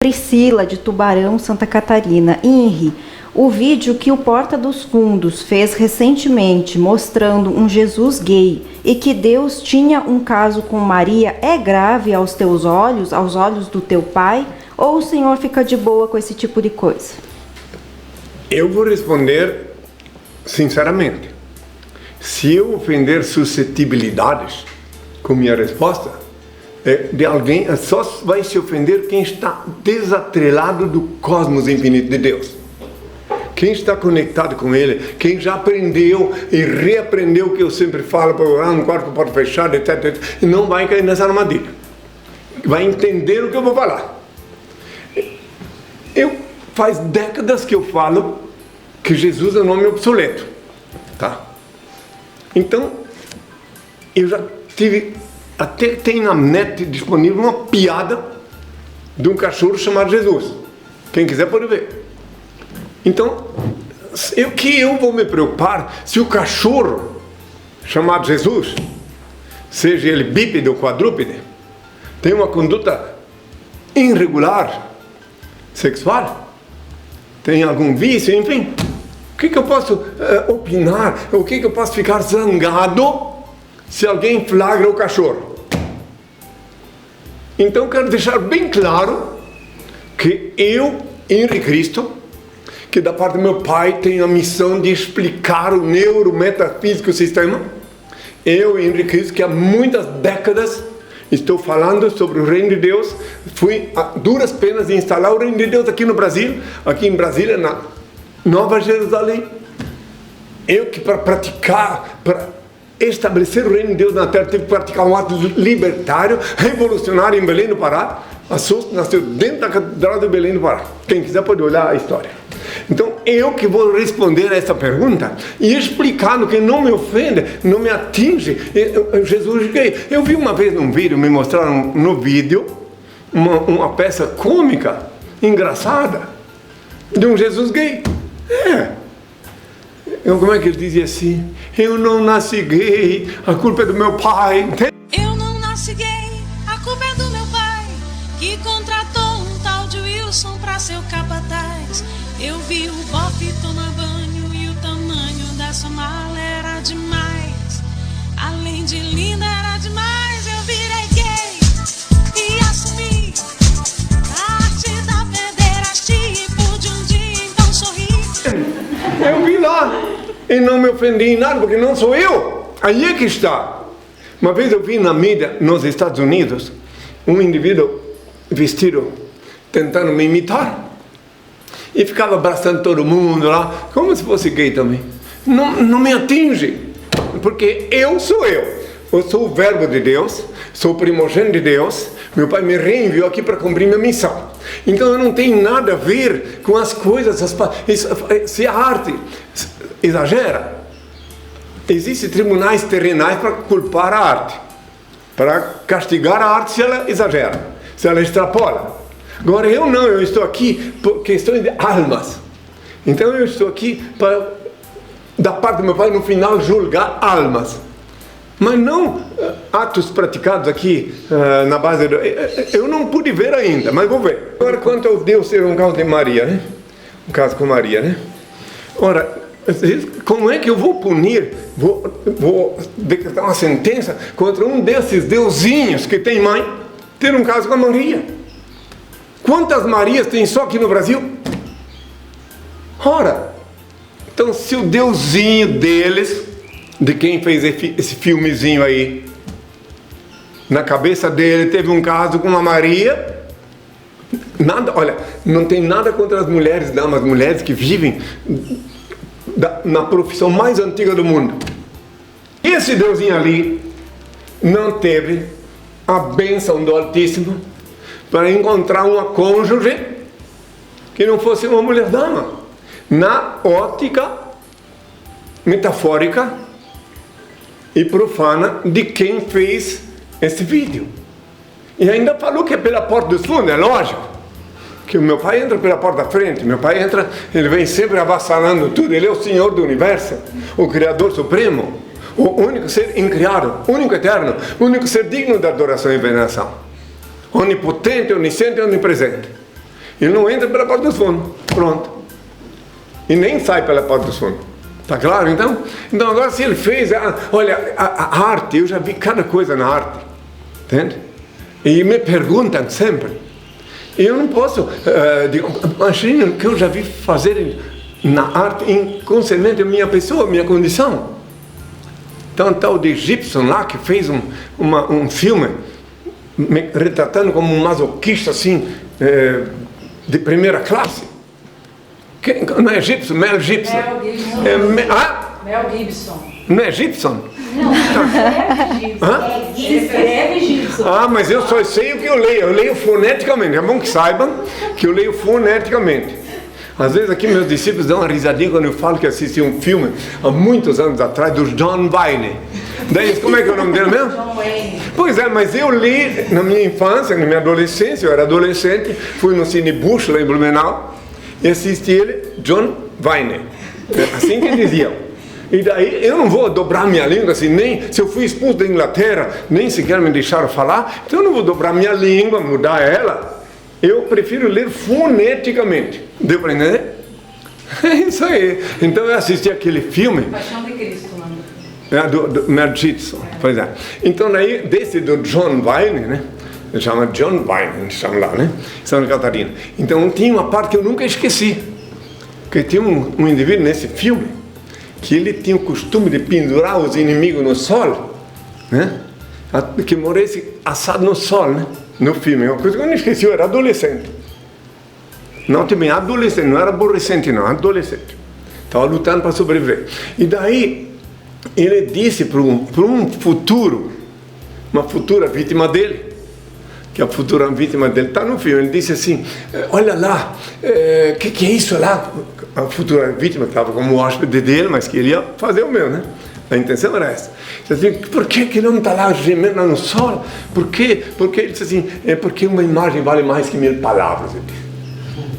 Priscila, de Tubarão, Santa Catarina. Inri, o vídeo que o Porta dos Fundos fez recentemente mostrando um Jesus gay e que Deus tinha um caso com Maria é grave aos teus olhos, aos olhos do teu pai? Ou o senhor fica de boa com esse tipo de coisa? Eu vou responder sinceramente. Se eu ofender suscetibilidades com minha resposta, de alguém, só vai se ofender quem está desatrelado do cosmos infinito de Deus. Quem está conectado com Ele, quem já aprendeu e reaprendeu o que eu sempre falo, para orar no quarto pode fechar, etc, e não vai cair nessa armadilha. Vai entender o que eu vou falar. Faz décadas que eu falo que Jesus é um nome obsoleto, tá? Então, eu já tive, até tem na net disponível uma piada de um cachorro chamado Jesus. Quem quiser pode ver. Então, eu vou me preocupar se o cachorro chamado Jesus, seja ele bípede ou quadrúpede, tem uma conduta irregular sexual, tem algum vício, enfim. O que eu posso opinar? O que eu posso ficar zangado se alguém flagra o cachorro? Então quero deixar bem claro que eu, Henri Cristo, que da parte do meu pai tenho a missão de explicar o neurometafísico sistema. Eu, Henri Cristo, que há muitas décadas estou falando sobre o Reino de Deus, fui a duras penas instalar o Reino de Deus aqui no Brasil, aqui em Brasília, na Nova Jerusalém. Eu que para praticar, para estabelecer o Reino de Deus na Terra, tive que praticar um ato libertário, revolucionário em Belém do Pará. A SUS nasceu dentro da Catedral de Belém do Pará. Quem quiser pode olhar a história. Então, eu que vou responder a essa pergunta e explicar no que não me ofende, não me atinge, Jesus gay. Eu vi uma vez num vídeo, me mostraram no vídeo, uma peça cômica, engraçada, de um Jesus gay. Como é que ele dizia assim? Eu não nasci gay, a culpa é do meu pai. Eu não nasci gay, a culpa é do meu pai, que contratou um tal de Wilson pra ser o capataz. Eu vi o Bob tomar banho e o tamanho dessa mala era demais. Além de linda era demais, eu virei gay e assumi a arte da pederastia e pude um dia então sorrir. Eu vi lá e não me ofendi em nada, porque não sou eu. Aí é que está. Uma vez eu vi na mídia nos Estados Unidos um indivíduo vestido tentando me imitar. E ficava abraçando todo mundo lá, como se fosse gay também. Não me atinge, porque eu sou eu. Eu sou o verbo de Deus, sou o primogênito de Deus. Meu pai me reenviou aqui para cumprir minha missão. Então eu não tenho nada a ver com as coisas. Se a arte exagera, existem tribunais terrenais para culpar a arte, para castigar a arte se ela exagera, se ela extrapola. Agora eu não, eu estou aqui por questões de almas. Então eu estou aqui para, da parte do meu pai, no final, julgar almas. Mas não atos praticados aqui na base do... Eu não pude ver ainda, mas vou ver. Agora, quanto ao Deus ser um caso de Maria, né? Um caso com Maria, né? Ora, como é que eu vou punir, vou decretar uma sentença contra um desses deusinhos que tem mãe, ter um caso com a Maria? Quantas Marias tem só aqui no Brasil? Ora, então se o deusinho deles, de quem fez esse filmezinho aí, na cabeça dele teve um caso com uma Maria, nada, olha, não tem nada contra as mulheres, não, as mulheres que vivem na profissão mais antiga do mundo. Esse deusinho ali não teve a bênção do Altíssimo para encontrar uma cônjuge que não fosse uma mulher dama, na ótica metafórica e profana de quem fez esse vídeo. E ainda falou que é pela porta dos fundos, é lógico, que o meu pai entra pela porta da frente, meu pai entra, ele vem sempre avassalando tudo, ele é o Senhor do Universo, o Criador Supremo, o único ser incriado, único eterno, único ser digno de adoração e veneração. Onipotente, onisciente e onipresente. Ele não entra pela porta dos fundos. Pronto. E nem sai pela porta dos fundos. Tá claro, então? Então, agora, se ele fez... olha, a arte, eu já vi cada coisa na arte. Entende? E me perguntam sempre. Eu não posso... imagina o que eu já vi fazer na arte inconscientemente a minha pessoa, a minha condição. Então, tal de Gibson lá, que fez um filme me retratando como um masoquista, assim, de primeira classe. Não é Gibson, Mel Gibson. Mel Gibson. Mel Gibson. Não é Gibson? Não, escreve Gibson. Escreve Gibson. Mas eu só sei o que eu leio foneticamente. É bom que saibam que eu leio foneticamente. Às vezes aqui meus discípulos dão uma risadinha quando eu falo que assisti um filme há muitos anos atrás do John Wayne. Daí, como é que é o nome dele mesmo? John Wayne. Pois é, mas eu li na minha infância, na minha adolescência, eu era adolescente, fui no Cine Bush lá em Blumenau e assisti ele, John Wayne. Assim que diziam. E daí eu não vou dobrar minha língua assim, nem se eu fui expulso da Inglaterra, nem sequer me deixaram falar, então eu não vou dobrar minha língua, mudar ela. Eu prefiro ler foneticamente. Deu para entender? É isso aí. Então eu assisti aquele filme. Paixão de Cristo, mano. Do Mel Gibson. Pois é. Então aí, desse do John Wayne, né? Ele chama John Wayne, a gente chama lá, né? Santa Catarina. Então tinha uma parte que eu nunca esqueci. Porque tinha um indivíduo nesse filme que ele tinha o costume de pendurar os inimigos no sol, né? Que morresse assado no sol, né? No filme. Uma coisa que eu não esqueci, eu era adolescente. Não, também adolescente, não era aborrecente não, adolescente. Estava lutando para sobreviver. E daí, ele disse para um futuro, uma futura vítima dele, que a futura vítima dele está no filme, ele disse assim, olha lá, que é isso lá? A futura vítima estava como hóspede dele, mas queria fazer o meu, né? A intenção era essa. Assim, por que não está lá gemendo lá no sol? Por quê? Porque ele disse assim, porque uma imagem vale mais que 1000 palavras.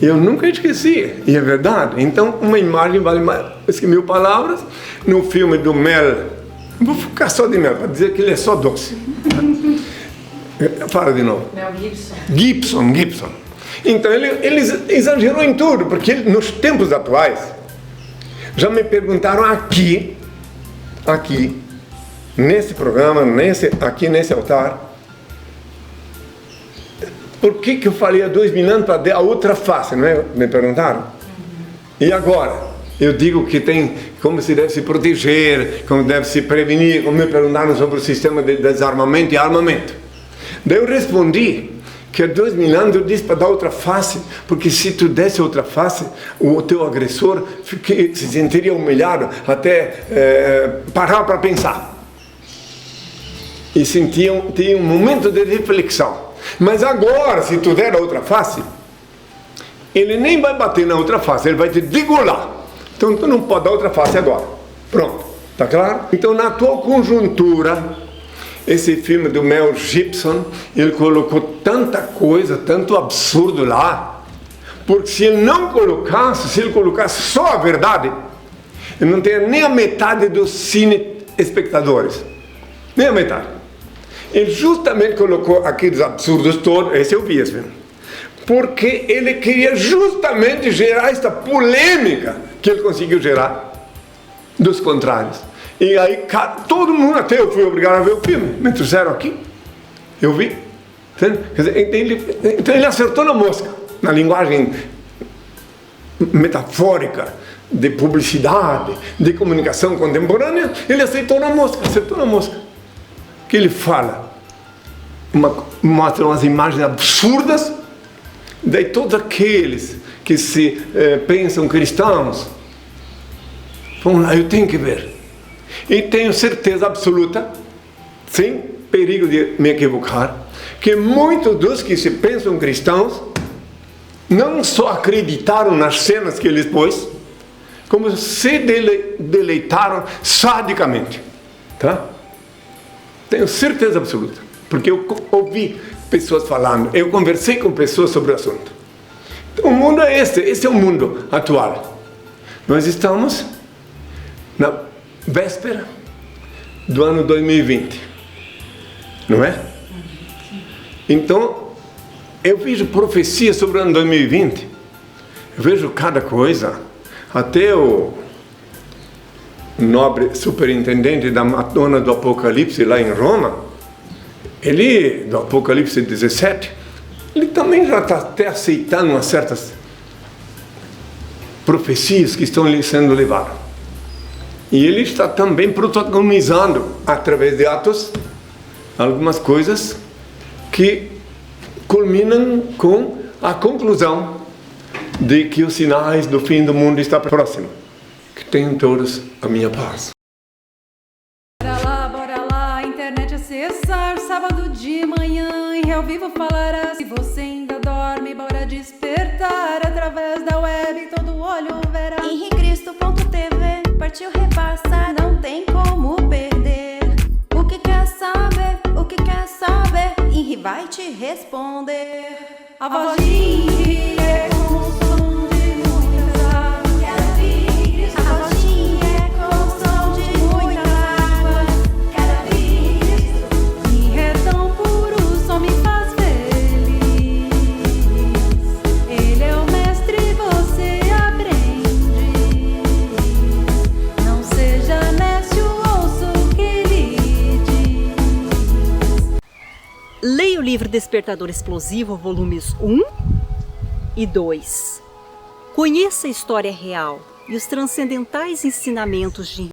Eu nunca esqueci, e é verdade. Então, uma imagem vale mais que 1000 palavras. No filme do Mel, vou ficar só de Mel, para dizer que ele é só doce. Fala de novo. Mel Gibson. Gibson. Então, ele exagerou em tudo, porque nos tempos atuais, já me perguntaram aqui, nesse programa, aqui nesse altar, por que eu falei há 2000 anos para dar a outra face, não é? Me perguntaram. E agora? Eu digo que tem como se deve se proteger, como deve se prevenir, como me perguntaram sobre o sistema de desarmamento e armamento. Daí eu respondi que há 2000 anos eu disse para dar outra face, porque se tu desse outra face, o teu agressor se sentiria humilhado até parar para pensar. E tinha um momento de reflexão. Mas agora, se tu der a outra face, ele nem vai bater na outra face, ele vai te degolar. Então tu não pode dar outra face agora. Pronto, tá claro? Então na tua conjuntura, esse filme do Mel Gibson, ele colocou tanta coisa, tanto absurdo lá, porque se ele colocasse só a verdade, ele não teria nem a metade dos cine espectadores. Nem a metade. Ele justamente colocou aqueles absurdos todos, esse eu vi esse filme, porque ele queria justamente gerar esta polêmica que ele conseguiu gerar dos contrários. E aí todo mundo, até eu fui obrigado a ver o filme, me trouxeram aqui, eu vi. Quer dizer, então ele acertou na mosca, na linguagem metafórica de publicidade, de comunicação contemporânea, ele acertou na mosca. Que ele fala, mostra umas imagens absurdas, daí todos aqueles que se pensam cristãos, vão lá, eu tenho que ver. E tenho certeza absoluta, sem perigo de me equivocar, que muitos dos que se pensam cristãos não só acreditaram nas cenas que ele pôs, como se deleitaram sadicamente, tá? Tenho certeza absoluta, porque eu ouvi pessoas falando, eu conversei com pessoas sobre o assunto. Então, o mundo é esse é o mundo atual. Nós estamos na véspera do ano 2020, não é? Então, eu vejo profecias sobre o ano 2020. Eu vejo cada coisa. Até o nobre superintendente da Madonna do Apocalipse lá em Roma, ele, do Apocalipse 17, ele também já está até aceitando umas certas profecias que estão sendo levadas. E ele está também protagonizando, através de Atos, algumas coisas que culminam com a conclusão de que os sinais do fim do mundo estão próximos. Que tenham todos a minha paz. Bora lá, internet acessar, sábado de manhã, em Real Vivo falará. Se você ainda dorme, bora despertar, através da web todo olho verá. henricristo.tv, partiu repassar, não tem como perder. O que quer saber, Henri vai te responder. A voz de Henri é como o som de muitas águas. A voz de Henri é como o som de muitas águas. Quero ouvir. Henri é tão puro, só me faz feliz. Ele é o mestre, você aprende. Não seja nécio, ouça o que ele diz. Leia o livro Despertador Explosivo, volumes 1 e 2. Conheça a história real e os transcendentais ensinamentos de